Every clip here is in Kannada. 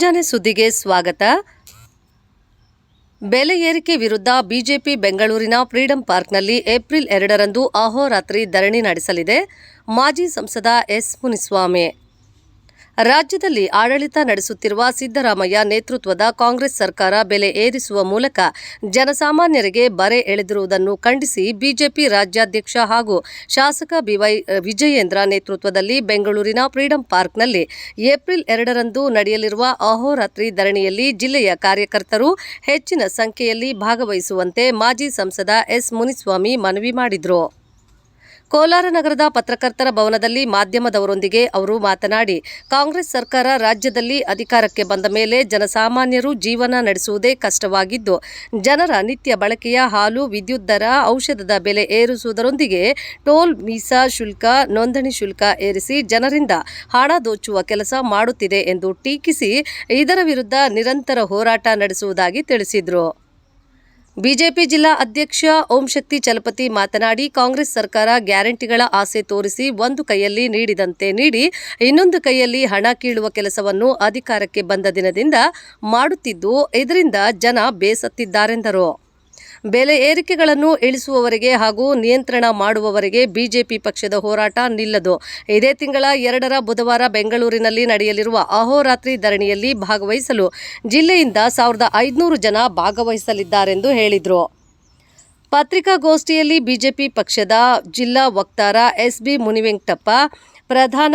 ಮುಂಜಾನೆ ಸುದ್ದಿಗೆ ಸ್ವಾಗತ. ಬೆಲೆ ಏರಿಕೆ ವಿರುದ್ಧ ಬಿಜೆಪಿ ಬೆಂಗಳೂರಿನ ಫ್ರೀಡಂ ಪಾರ್ಕ್ನಲ್ಲಿ ಏಪ್ರಿಲ್ 2ರಂದು ಅಹೋರಾತ್ರಿ ಧರಣಿ ನಡೆಸಲಿದೆ. ಮಾಜಿ ಸಂಸದ ಎಸ್. ಮುನಿಸ್ವಾಮಿ. ರಾಜ್ಯದಲ್ಲಿ ಆಡಳಿತ ನಡೆಸುತ್ತಿರುವ ಸಿದ್ದರಾಮಯ್ಯ ನೇತೃತ್ವದ ಕಾಂಗ್ರೆಸ್ ಸರ್ಕಾರ ಬೆಲೆ ಏರಿಸುವ ಮೂಲಕ ಜನಸಾಮಾನ್ಯರಿಗೆ ಬರೆ ಎಳೆದಿರುವುದನ್ನು ಖಂಡಿಸಿ ಬಿಜೆಪಿ ರಾಜ್ಯಾಧ್ಯಕ್ಷ ಹಾಗೂ ಶಾಸಕ ಬಿವೈ ವಿಜಯೇಂದ್ರ ನೇತೃತ್ವದಲ್ಲಿ ಬೆಂಗಳೂರಿನ ಫ್ರೀಡಂ ಪಾರ್ಕ್ನಲ್ಲಿ ಏಪ್ರಿಲ್ 2ರಂದು ನಡೆಯಲಿರುವ ಅಹೋರಾತ್ರಿ ಧರಣಿಯಲ್ಲಿ ಜಿಲ್ಲೆಯ ಕಾರ್ಯಕರ್ತರು ಹೆಚ್ಚಿನ ಸಂಖ್ಯೆಯಲ್ಲಿ ಭಾಗವಹಿಸುವಂತೆ ಮಾಜಿ ಸಂಸದ ಎಸ್. ಮುನಿಸ್ವಾಮಿ ಮನವಿ ಮಾಡಿದರು. ಕೋಲಾರ ನಗರದ ಪತ್ರಕರ್ತರ ಭವನದಲ್ಲಿ ಮಾಧ್ಯಮದವರೊಂದಿಗೆ ಅವರು ಮಾತನಾಡಿ, ಕಾಂಗ್ರೆಸ್ ಸರ್ಕಾರ ರಾಜ್ಯದಲ್ಲಿ ಅಧಿಕಾರಕ್ಕೆ ಬಂದ ಮೇಲೆ ಜನಸಾಮಾನ್ಯರು ಜೀವನ ನಡೆಸುವುದೇ ಕಷ್ಟವಾಗಿದ್ದು, ಜನರ ನಿತ್ಯ ಬಳಕೆಯ ಹಾಲು, ವಿದ್ಯುತ್ ದರ, ಔಷಧದ ಬೆಲೆ ಏರಿಸುವುದರೊಂದಿಗೆ ಟೋಲ್, ವೀಸಾ ಶುಲ್ಕ, ನೋಂದಣಿ ಶುಲ್ಕ ಏರಿಸಿ ಜನರಿಂದ ಹಣ ದೋಚುವ ಕೆಲಸ ಮಾಡುತ್ತಿದೆ ಎಂದು ಟೀಕಿಸಿ, ಇದರ ವಿರುದ್ಧ ನಿರಂತರ ಹೋರಾಟ ನಡೆಸುವುದಾಗಿ ತಿಳಿಸಿದರು. ಬಿಜೆಪಿ ಜಿಲ್ಲಾ ಅಧ್ಯಕ್ಷ ಓಂಶಕ್ತಿ ಚಲಪತಿ ಮಾತನಾಡಿ, ಕಾಂಗ್ರೆಸ್ ಸರ್ಕಾರ ಗ್ಯಾರಂಟಿಗಳ ಆಸೆ ತೋರಿಸಿ ಒಂದು ಕೈಯಲ್ಲಿ ನೀಡಿದಂತೆ ನೀಡಿ ಇನ್ನೊಂದು ಕೈಯಲ್ಲಿ ಹಣ ಕೀಳುವ ಕೆಲಸವನ್ನು ಅಧಿಕಾರಕ್ಕೆ ಬಂದ ದಿನದಿಂದ ಮಾಡುತ್ತಿದ್ದು, ಇದರಿಂದ ಜನ ಬೇಸತ್ತಿದ್ದಾರೆಂದರು. ಬೆಲೆ ಏರಿಕೆಗಳನ್ನು ಇಳಿಸುವವರೆಗೆ ಹಾಗೂ ನಿಯಂತ್ರಣ ಮಾಡುವವರೆಗೆ ಬಿಜೆಪಿ ಪಕ್ಷದ ಹೋರಾಟ ನಿಲ್ಲದು. ಇದೇ ತಿಂಗಳ 2ರ ಬುಧವಾರ ಬೆಂಗಳೂರಿನಲ್ಲಿ ನಡೆಯಲಿರುವ ಅಹೋರಾತ್ರಿ ಧರಣಿಯಲ್ಲಿ ಭಾಗವಹಿಸಲು ಜಿಲ್ಲೆಯಿಂದ 1500 ಜನ ಭಾಗವಹಿಸಲಿದ್ದಾರೆಂದು ಹೇಳಿದರು. ಪತ್ರಿಕಾಗೋಷ್ಠಿಯಲ್ಲಿ ಬಿಜೆಪಿ ಪಕ್ಷದ ಜಿಲ್ಲಾ ವಕ್ತಾರ ಎಸ್. ಬಿ. ಮುನಿವೆಂಕಟಪ್ಪ, ಪ್ರಧಾನ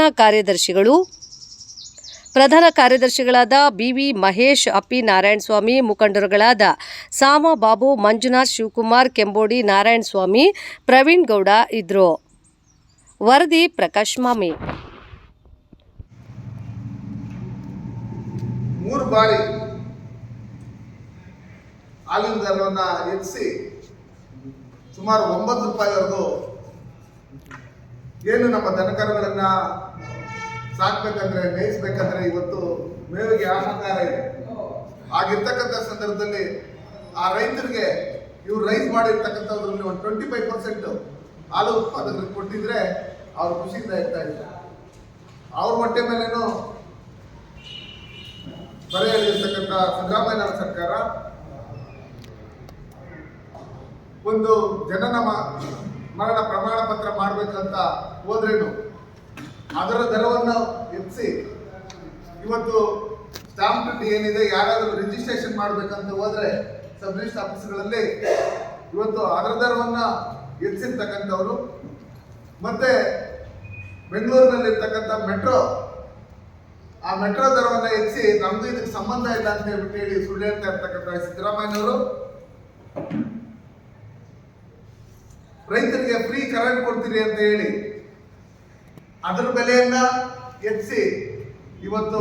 ಕಾರ್ಯದರ್ಶಿಗಳಾದ ಬಿ. ವಿ. ಮಹೇಶ್, ಅಪ್ಪಿ ನಾರಾಯಣಸ್ವಾಮಿ, ಮುಖಂಡರುಗಳಾದ ಸಾಮ ಬಾಬು, ಮಂಜುನಾಥ್, ಶಿವಕುಮಾರ್, ಕೆಂಬೋಡಿ ನಾರಾಯಣಸ್ವಾಮಿ, ಪ್ರವೀಣ್ ಗೌಡ ಇದ್ರು. ವರದಿ ಪ್ರಕಾಶ್ ಮಾಮಿ. 3 ಬಾರಿ ಹಾಲಿನ ದರವನ್ನು ಹೆಚ್ಚಿಸಿ ಸುಮಾರು 9 ರೂಪಾಯಿವರೆಗೂ ಏನು ನಮ್ಮ ದನಕರುಗಳನ್ನ ಸಾಕ್ಬೇಕಂದ್ರೆ, ಮೇಯಿಸ್ಬೇಕಂದ್ರೆ ಇವತ್ತು ಮೇವಿಗೆ ಹಾಹಾಕಾರ ಇದೆ. ಆಗಿರ್ತಕ್ಕಂಥ ಸಂದರ್ಭದಲ್ಲಿ ಆ ರೈತರಿಗೆ ಇವ್ರು ರೈಸ್ ಮಾಡಿರ್ತಕ್ಕಂಥದ್ರಲ್ಲಿ ಒಂದು 25% ಹಾಲು ಉತ್ಪಾದಕರಿಗೆ ಕೊಟ್ಟಿದ್ರೆ ಅವ್ರು ಖುಷಿಯಿಂದ ಇರ್ತಾ ಇದ್ದಾರೆ. ಅವ್ರ ಹೊಟ್ಟೆ ಮೇಲೇನು ಬರೆ ಎಳೆದಿರ್ತಕ್ಕಂಥ ಸಿದ್ದರಾಮಯ್ಯ ಸರ್ಕಾರ ಒಂದು ಜನನ ಮರಣ ಪ್ರಮಾಣ ಪತ್ರ ಮಾಡಬೇಕಂತ ಹೋದ್ರೇನು ಅದರ ದರವನ್ನು ಹೆಚ್ಚಿಸಿ ಇವತ್ತು ಸ್ಟಾಂಪ್ ಡ್ಯೂಟಿ ಏನಿದೆ, ಯಾರಾದರೂ ರಿಜಿಸ್ಟ್ರೇಷನ್ ಮಾಡಬೇಕಂತ ಹೋದ್ರೆ ಸಬ್ ರಿಜಿಸ್ಟರ್ ಆಫೀಸ್ಗಳಲ್ಲಿ ಇವತ್ತು ಅದರ ದರವನ್ನು ಹೆಚ್ಚಿರ್ತಕ್ಕಂಥವ್ರು. ಮತ್ತೆ ಬೆಂಗಳೂರಿನಲ್ಲಿ ಇರ್ತಕ್ಕಂಥ ಮೆಟ್ರೋ, ಆ ಮೆಟ್ರೋ ದರವನ್ನು ಹೆಚ್ಚಿಸಿ ನಮ್ದು ಇದಕ್ಕೆ ಸಂಬಂಧ ಇಲ್ಲ ಅಂತ ಹೇಳಿ ಸುಳ್ಳು ಹೇಳ್ತಾ ಇರ್ತಕ್ಕಂಥ ಸಿದ್ದರಾಮಯ್ಯನವರು ರೈತರಿಗೆ ಫ್ರೀ ಕರೆಂಟ್ ಕೊಡ್ತೀರಿ ಅಂತ ಹೇಳಿ ಅದರ ಬೆಲೆಯನ್ನ ಹೆಚ್ಚಿಸಿ ಇವತ್ತು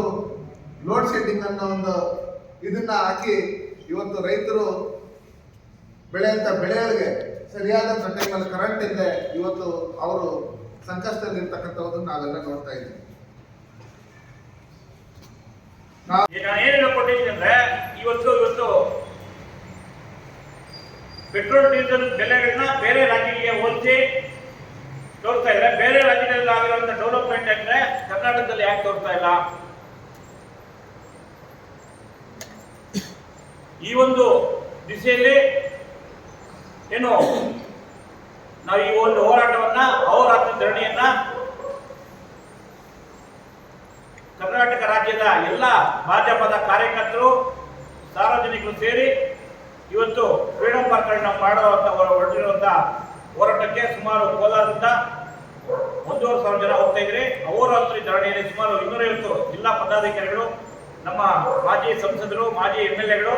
ಲೋಡ್ ಶೆಡ್ಡಿಂಗ್ ಅನ್ನೋ ಒಂದು ಇದನ್ನ ಹಾಕಿ ಇವತ್ತು ರೈತರು ಬೆಳೆಯಂತ ಬೆಳೆಗಳಿಗೆ ಸರಿಯಾದ ಟೈಮಲ್ಲಿ ಕರೆಂಟ್ ಇಲ್ಲದೆ ಇವತ್ತು ಅವರು ಸಂಕಷ್ಟದಲ್ಲಿ ಇರ್ತಕ್ಕಂಥದ್ದನ್ನು ನಾವೆಲ್ಲ ನೋಡ್ತಾ ಇದ್ದೀವಿ. ಏನೇನು ಕೊಟ್ಟಿದ್ದೀನಿ ಅಂದ್ರೆ ಇವತ್ತು ಪೆಟ್ರೋಲ್ ಡೀಸೆಲ್ ಬೆಲೆಗಳನ್ನ ಬೇರೆ ರಾಜ್ಯಗಳಿಗೆ ಹೋಲಿಸಿ ತೋರ್ತಾ ಇಲ್ಲ. ಬೇರೆ ರಾಜ್ಯದಲ್ಲಿ ಆಗಿರುವಂತ ಡೆವಲಪ್ಮೆಂಟ್ ಅಂದ್ರೆ ಕರ್ನಾಟಕದಲ್ಲಿ ಯಾಕೆ ತೋರ್ತಾ ಇಲ್ಲ? ಈ ಒಂದು ದಿಸೆಯಲ್ಲಿ ಏನು ನಾವು ಈ ಒಂದು ಹೋರಾಟವನ್ನ, ಅಹೋರಾತ್ರಿ ಧರಣಿಯನ್ನ ಕರ್ನಾಟಕ ರಾಜ್ಯದ ಎಲ್ಲ ಭಾಜಪದ ಕಾರ್ಯಕರ್ತರು, ಸಾರ್ವಜನಿಕರು ಸೇರಿ ಇವತ್ತು ಫ್ರೀಡಂ ಪಾರ್ಕ್ ನಾವು ಹೊರಟಿರುವಂತ ಹೋರಾಟಕ್ಕೆ ಸುಮಾರು ಕೋಲಾರದಿಂದ 1,500 ಜನ ಹೋಗ್ತಾ ಇದ್ರೆ, ಅಹೋರಾತ್ರಿ ಧರಣಿಯಲ್ಲಿ ಸುಮಾರು 250 ಜಿಲ್ಲಾ ಪದಾಧಿಕಾರಿಗಳು, ನಮ್ಮ ಮಾಜಿ ಸಂಸದರು, ಮಾಜಿ MLAಗಳು,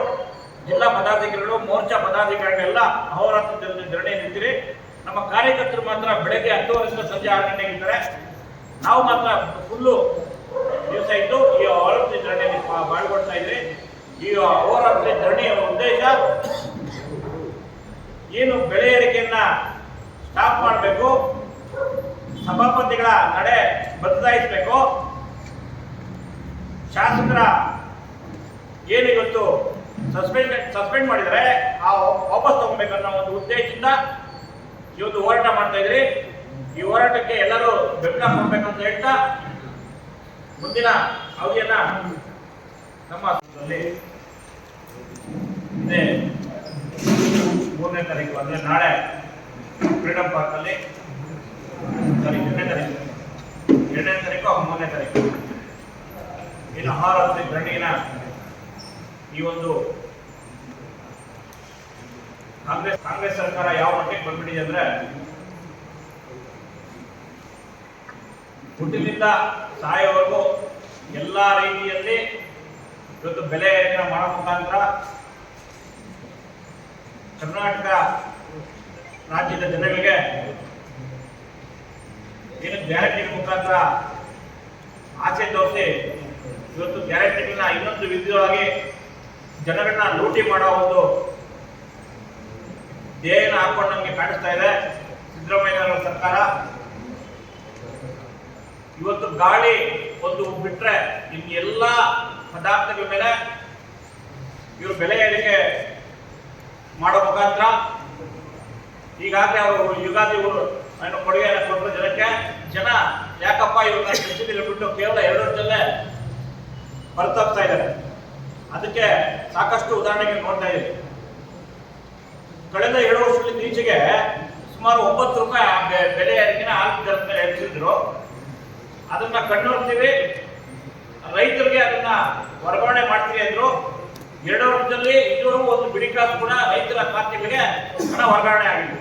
ಜಿಲ್ಲಾ ಪದಾಧಿಕಾರಿಗಳು, ಮೋರ್ಚಾ ಪದಾಧಿಕಾರಿಗಳೆಲ್ಲ ಅಹೋರಾತ್ರಿ ಧರಣಿ ನಿಂತಿರಿ. ನಮ್ಮ ಕಾರ್ಯಕರ್ತರು ಮಾತ್ರ ಬೆಳಗ್ಗೆ 10 ಸಂಜೆ 6 ಗಂಟೆಗೆ ಇರ್ತಾರೆ. ನಾವು ಮಾತ್ರ ಫುಲ್ಲು ದಿವಸ ಇದ್ದು ಈ ಅಹೋರಾತ್ರಿ ಧರಣಿಯಲ್ಲಿ ಪಾಲ್ಗೊಳ್ತಾ ಇದ್ರಿ. ಈ ಅಹೋರಾತ್ರಿ ಧರಣಿಯ ಉದ್ದೇಶ ಏನು, ಬೆಲೆ ಏರಿಕೆಯನ್ನ ಸ್ಟಾಪ್ ಮಾಡಬೇಕು, ಸಭಾಪತಿಗಳ ನಡೆ ಬದಲಾಯಿಸಬೇಕು, ಶಾಸಕರ ಏನು ಇವತ್ತು ಸಸ್ಪೆಂಡ್ ಮಾಡಿದರೆ ಆ ವಾಪಸ್ ತಗೋಬೇಕನ್ನೋ ಒಂದು ಉದ್ದೇಶದಿಂದ ಇವತ್ತು ಹೋರಾಟ ಮಾಡ್ತಾ ಇದ್ರಿ. ಈ ಹೋರಾಟಕ್ಕೆ ಎಲ್ಲರೂ ಬೆಂಬಲ ಕೊಡಬೇಕಂತ ಹೇಳ್ತಾ ಮುಂದಿನ ಅವಧಿಯನ್ನ ನಮ್ಮ ಇದೇ 3ನೇ ತಾರೀಕು ಅಂದರೆ ನಾಳೆ ಫ್ರೀಡಮ್ ಪಾರ್ಕಲ್ಲಿ ಸಾರಿ 2ನೇ ತಾರೀಕು 3ನೇ ತಾರೀಕು ಇನ್ನು ಅಹೋರಾತ್ರಿ ಧರಣಿನ ಈ ಒಂದು ಕಾಂಗ್ರೆಸ್ ಸರ್ಕಾರ ಯಾವ ಮಟ್ಟಿಗೆ ಬಂದ್ಬಿಟ್ಟಿದೆ ಅಂದ್ರೆ ಹುಟ್ಟಿನಿಂದ ಸಾಯೋವರೆಗೂ ಎಲ್ಲ ರೀತಿಯಲ್ಲಿ ಇವತ್ತು ಬೆಲೆ ಏರಿಕೆ ಮಾಡೋ ಮುಖಾಂತರ ಕರ್ನಾಟಕ ರಾಜ್ಯದ ಜನಗಳಿಗೆ ಏನು ಗ್ಯಾರಂಟಿ ಮುಖಾಂತರ ಆಸೆ ತೋರಿಸಿ ಇವತ್ತು ಗ್ಯಾರಂಟಿಗಳನ್ನ ಇನ್ನೊಂದು ವಿಧವಾಗಿ ಜನಗಳನ್ನ ಲೂಟಿ ಮಾಡೋ ಒಂದು ಧ್ಯೇಯನ ಹಾಕೊಂಡು ನಮಗೆ ಕಾಣಿಸ್ತಾ ಇದೆ ಸಿದ್ದರಾಮಯ್ಯ ಸರ್ಕಾರ. ಇವತ್ತು ಗಾಳಿ ಒಂದು ಬಿಟ್ರೆ ಇನ್ನು ಎಲ್ಲ ಪದಾರ್ಥಗಳ ಮೇಲೆ ಇವರು ಬೆಲೆ ಏರಿಕೆ ಮಾಡೋ ಮುಖಾಂತರ ಈಗಾಗಲೇ ಅವರು ಯುಗಾದಿ ಏನು ಕೊಡುಗೆಯನ್ನು ಕೊಟ್ಟರು ಜನಕ್ಕೆ. ಜನ ಯಾಕಪ್ಪ ಇವ್ರನ್ನ ಸಬ್ಸಿಡಿ ಬಿಟ್ಟು ಕೇವಲ 2 ವರ್ಷದಲ್ಲೇ ಹೊರತಪ್ತಾ ಇದ್ದಾರೆ. ಅದಕ್ಕೆ ಸಾಕಷ್ಟು ಉದಾಹರಣೆಗೆ ನೋಡ್ತಾ ಇದ್ದೀವಿ. ಕಳೆದ 7 ವರ್ಷದಿಂದ ಈಚೆಗೆ ಸುಮಾರು 9 ರೂಪಾಯಿ ಬೆಲೆ ಏರಿಕೆನ ಹಾಲು ದರದ ಮೇಲೆ ಹೆಚ್ಚಿದ್ರು. ಅದನ್ನ ಕಣ್ಣೋಡ್ತೀವಿ, ರೈತರಿಗೆ ಅದನ್ನ ವರ್ಗಾವಣೆ ಮಾಡ್ತೀವಿ ಅಂದ್ರು. 2 ವರ್ಷದಲ್ಲಿ ಇದುವರೆಗೂ ಒಂದು ಬಿಡಿ ಕಾಸು ಕೂಡ ರೈತರ ಖಾತೆಗಳಿಗೆ ಹಣ ವರ್ಗಾವಣೆ ಆಗಿದೆ.